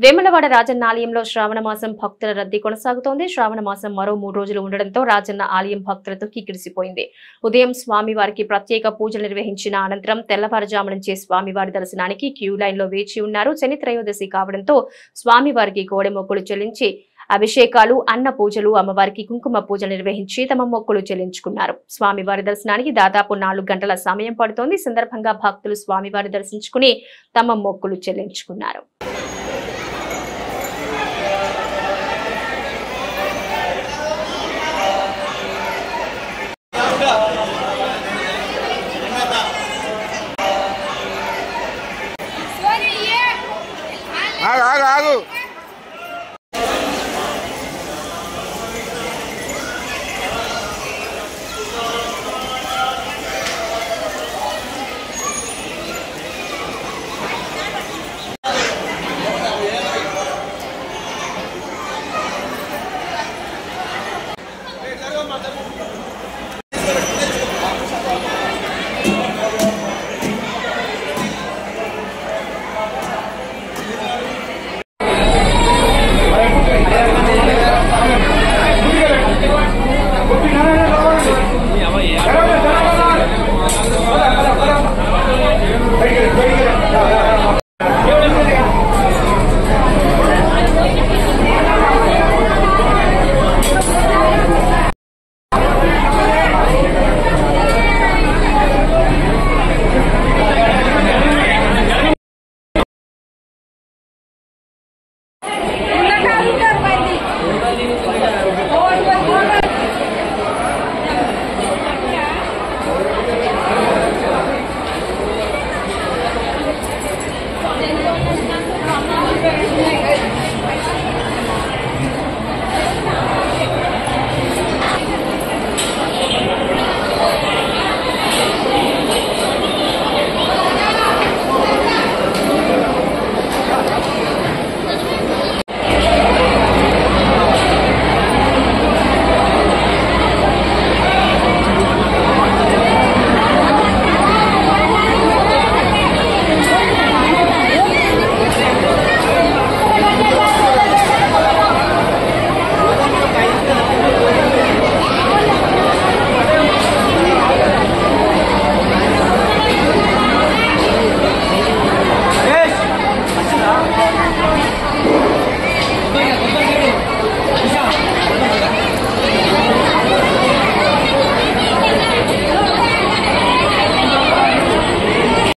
వేములవాడ రాజన్న ఆలయంలో శ్రావణ మాసం భక్తుల రద్దీ కొనసాగుతోంది. శ్రావణ మాసం మరో 3 రోజులు ఉండడంతో రాజన్న ఆలయం భక్తులతో కిక్కిరిసిపోయింది. ఉదయం స్వామివారికి ప్రత్యేక పూజలు నిర్వహించిన అనంతరం తెల్లవారుజాము నుంచే స్వామివారి దర్శనానికి క్యూ లైన్ లో వేచి ఉన్నారు. శని త్రయోదశి కావడంతో స్వామివారికి కోడె మొక్కులు చెల్లించి అభిషేకాలు, అన్న పూజలు, అమ్మవారికి కుంకుమ పూజలు నిర్వహించి తమ మొక్కులు చెల్లించుకున్నారు. స్వామివారి దర్శనానికి దాదాపు 4 గంటల సమయం పడుతోంది. సందర్భంగా భక్తులు స్వామివారి దర్శించుకుని తమ మొక్కులు చెల్లించుకున్నారు. ఆగు